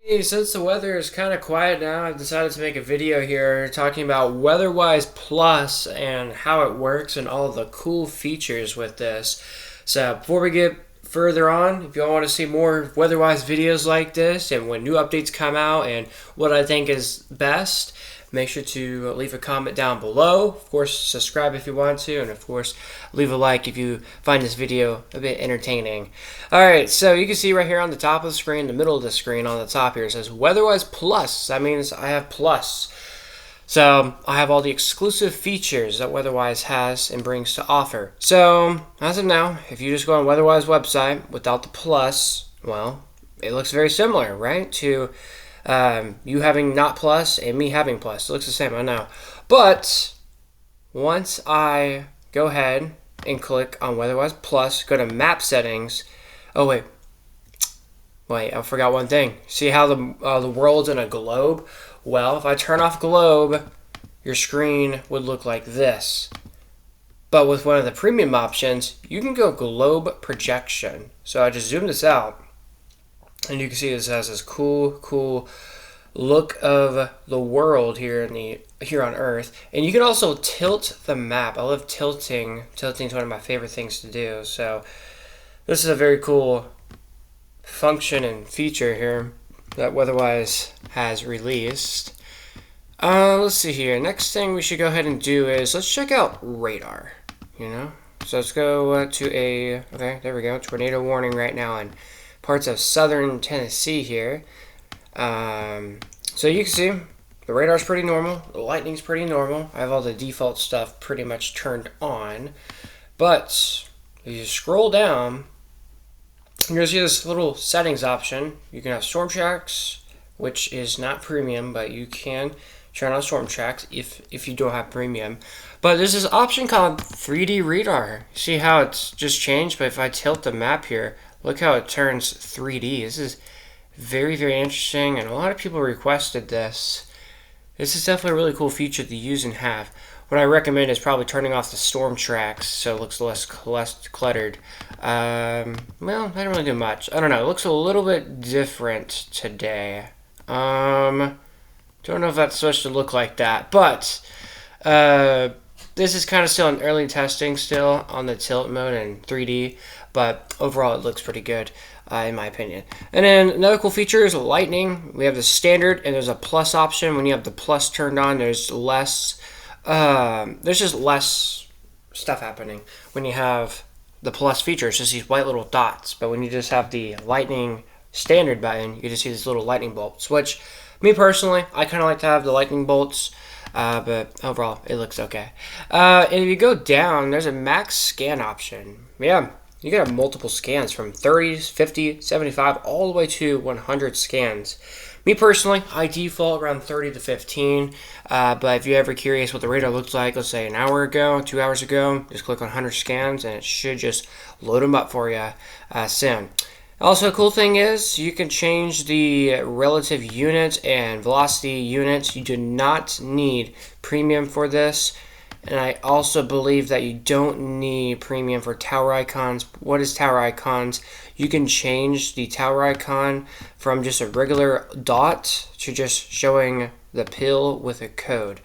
Hey, since the weather is kind of quiet now, I've decided to make a video here talking about Weatherwise Plus and how it works and all the cool features with this. So before we get further on, if you all want to see more Weatherwise videos like this and when new updates come out and what I think is best, make sure to leave a comment down below. Of course, subscribe if you want to, and of course, leave a like if you find this video a bit entertaining. Alright, so you can see right here on the top of the screen, the middle of the screen on the top here, it says Weatherwise Plus. That means I have Plus. So I have all the exclusive features that Weatherwise has and brings to offer. So as of now, if you just go on Weatherwise website without the plus, well, it looks very similar, right? To you having not plus and me having plus. It looks the same, I know. But once I go ahead and click on Weatherwise Plus, go to map settings. Oh, wait, I forgot one thing. See how the world's in a globe? Well, if I turn off globe, your screen would look like this. But with one of the premium options, you can go globe projection. So I just zoom this out, and you can see this has this cool look of the world here on Earth. And you can also tilt the map. I love tilting. Tilting's one of my favorite things to do. So this is a very cool function and feature here that Weatherwise has released. Let's see here. Next thing we should go ahead and do is let's check out radar. So let's go okay, there we go. Tornado warning right now in parts of southern Tennessee here. So you can see the radar's pretty normal. The lightning's pretty normal. I have all the default stuff pretty much turned on. But if you scroll down, you're going to see this little settings option. You can have storm tracks, which is not premium, but you can turn on storm tracks if you don't have premium. But there's this option called 3D radar. See how it's just changed? But if I tilt the map here, look how it turns 3D. This is very, very interesting, and a lot of people requested this. This is definitely a really cool feature to use and have. What I recommend is probably turning off the storm tracks so it looks less cluttered. Well, I don't really do much. I don't know. It looks a little bit different today. Don't know if that's supposed to look like that, but this is kind of still in early testing still on the tilt mode and 3D, but overall it looks pretty good. In my opinion. And then another cool feature is lightning. We have the standard and there's a plus option. When you have the plus turned on, there's just less stuff happening. When you have the plus feature, it's just these white little dots. But when you just have the lightning standard button, you just see these little lightning bolts, which me personally, I kind of like to have the lightning bolts. But overall, it looks okay. And if you go down, there's a max scan option. Yeah. You can have multiple scans from 30, 50, 75, all the way to 100 scans. Me personally, I default around 30 to 15. But if you're ever curious what the radar looks like, let's say an hour ago, 2 hours ago, just click on 100 scans and it should just load them up for you soon. Also, a cool thing is you can change the relative units and velocity units. You do not need premium for this. And I also believe that you don't need premium for tower icons. What is tower icons? You can change the tower icon from just a regular dot to just showing the pill with a code.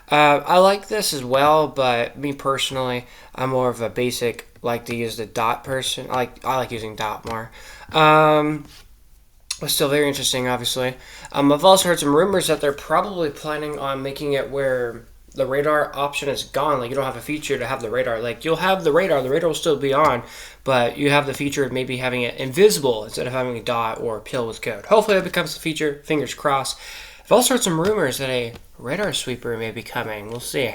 I like this as well, but me personally, I'm more of a basic, like to use the dot person. I like using dot more. But still very interesting, obviously. I've also heard some rumors that they're probably planning on making it where the radar option is gone. Like, you don't have a feature to have the radar. Like, you'll have the radar will still be on, but you have the feature of maybe having it invisible instead of having a dot or a pill with code. Hopefully that becomes a feature. Fingers crossed. I've also heard some rumors that a radar sweeper may be coming. We'll see.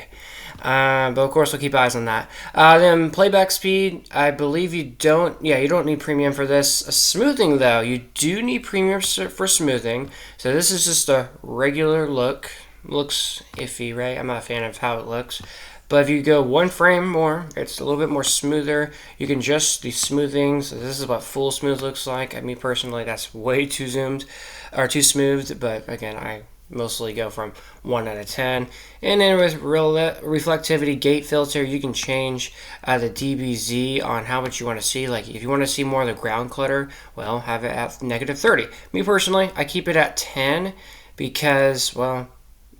But of course, we'll keep eyes on that. Then playback speed, I believe you don't need premium for this. Smoothing, though, you do need premium for smoothing. So this is just a regular look. Looks iffy, right? I'm not a fan of how it looks. But if you go one frame more, it's a little bit more smoother. You can adjust the smoothing. So this is what full smooth looks like. Me personally, that's way too zoomed or too smooth. But again, I mostly go from 1 out of 10. And then with reflectivity gate filter, you can change the DBZ on how much you want to see. Like if you want to see more of the ground clutter, well, have it at -30. Me personally, I keep it at 10 because, well,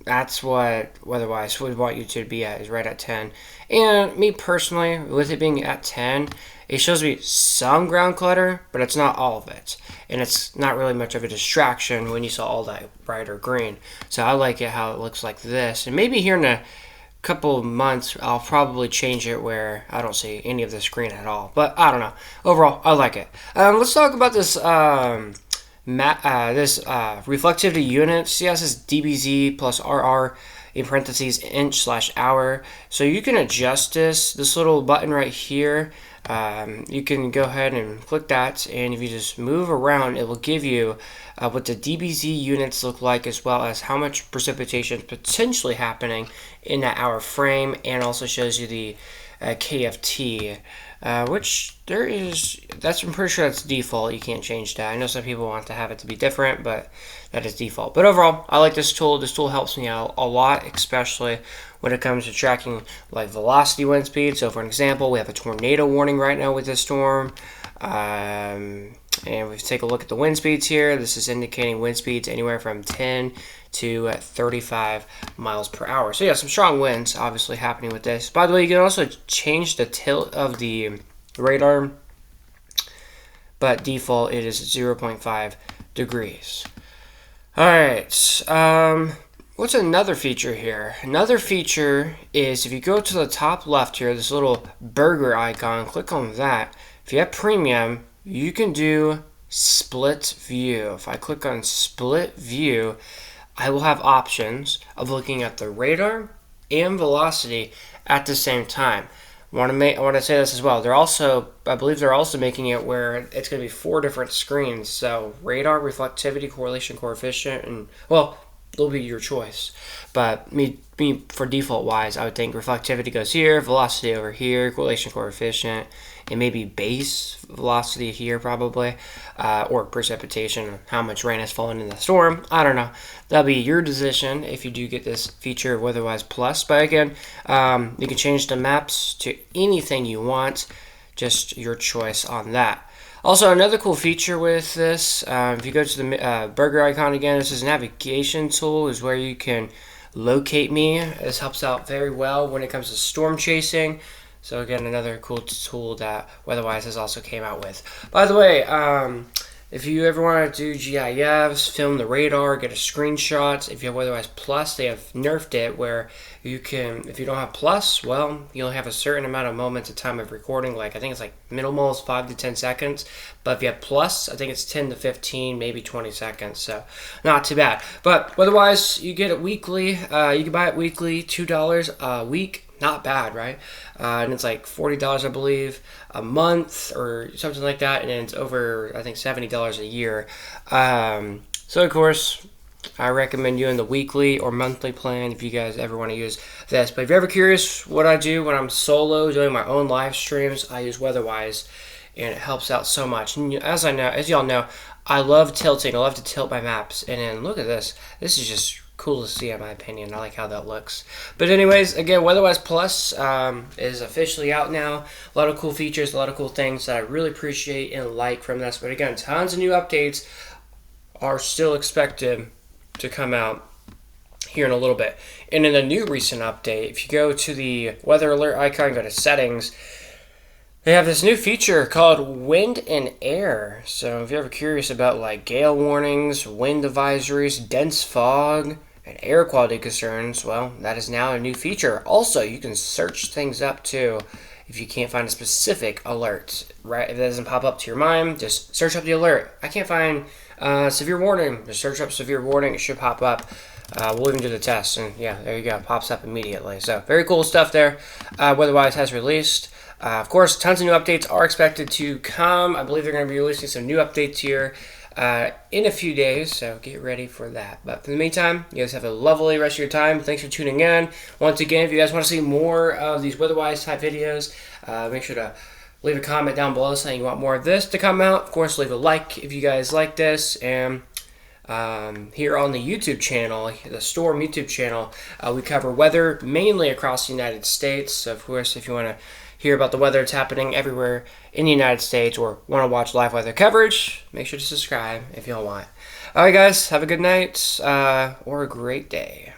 that's what Weatherwise would want you to be at, is right at 10. And me personally, with it being at 10, it shows me some ground clutter, but it's not all of it. And it's not really much of a distraction when you saw all that brighter green. So I like it how it looks like this. And maybe here in a couple of months, I'll probably change it where I don't see any of the screen at all. But I don't know. Overall, I like it. Let's talk about this reflectivity units. Yes, it's DBZ plus RR in parentheses inch/hour. So you can adjust this little button right here. You can go ahead and click that, and if you just move around, it will give you what the DBZ units look like, as well as how much precipitation is potentially happening in that hour frame, and also shows you the KFT, which I'm pretty sure that's default. You can't change that. I know some people want to have it to be different, but that is default. But overall, I like this tool. This tool helps me out a lot, especially when it comes to tracking like velocity, wind speed. So for an example, we have a tornado warning right now with this storm. And we take a look at the wind speeds here. This is indicating wind speeds anywhere from 10 to 35 miles per hour. So yeah, some strong winds obviously happening with this. By the way, you can also change the tilt of the radar, but default it is 0.5 degrees. All right. What's another feature here? Another feature is if you go to the top left here, this little burger icon, click on that. If you have premium, you can do split view. If I click on split view, I will have options of looking at the radar and velocity at the same time. I want to say this as well. I believe they're also making it where it's going to be 4 different screens. So radar, reflectivity, correlation coefficient, and well, it'll be your choice. But me for default wise, I would think reflectivity goes here, velocity over here, correlation coefficient, and maybe base velocity here probably, or precipitation, how much rain has fallen in the storm. I don't know. That'll be your decision if you do get this feature of Weatherwise Plus. But again, you can change the maps to anything you want, just your choice on that. Also, another cool feature with this, if you go to the burger icon again, this is a navigation tool, is where you can locate me. This helps out very well when it comes to storm chasing. So again, another cool tool that Weatherwise has also came out with. By the way, if you ever want to do GIFs, film the radar, get a screenshot, if you have Weatherwise Plus, they have nerfed it where you can, if you don't have Plus, well, you'll have a certain amount of moments of time of recording. Like I think it's like minimal is 5 to 10 seconds. But if you have Plus, I think it's 10 to 15, maybe 20 seconds. So not too bad. But Weatherwise, you get it weekly. You can buy it weekly, $2 a week. Not bad, right? And it's like $40, I believe, a month or something like that. And then it's over, I think, $70 a year. So, of course, I recommend doing the weekly or monthly plan if you guys ever want to use this. But if you're ever curious what I do when I'm solo doing my own live streams, I use Weatherwise, and it helps out so much. And as y'all know, I love tilting. I love to tilt my maps. And then look at this. This is just cool to see, in my opinion. I like how that looks. But anyways, again, Weatherwise Plus is officially out now. A lot of cool features, a lot of cool things that I really appreciate and like from this. But again, tons of new updates are still expected to come out here in a little bit. And in a new recent update, if you go to the weather alert icon, go to settings, they have this new feature called Wind and Air. So if you're ever curious about like gale warnings, wind advisories, dense fog, and air quality concerns, well, that is now a new feature. Also, you can search things up too if you can't find a specific alert. Right? If it doesn't pop up to your mind, just search up the alert. I can't find severe warning. Just search up severe warning. It should pop up. We'll even do the test, and yeah, there you go. It pops up immediately. So very cool stuff there. Weatherwise has released. Of course, tons of new updates are expected to come. I believe they're going to be releasing some new updates here in a few days, so get ready for that. But for the meantime, you guys have a lovely rest of your time. Thanks for tuning in. Once again, if you guys want to see more of these Weatherwise type videos, make sure to leave a comment down below saying you want more of this to come out. Of course, leave a like if you guys like this, and Here on the YouTube channel, the Storm YouTube channel, we cover weather mainly across the United States. So of course, if you want to hear about the weather that's happening everywhere in the United States or want to watch live weather coverage, make sure to subscribe if you all want. All right, guys, have a good night or a great day.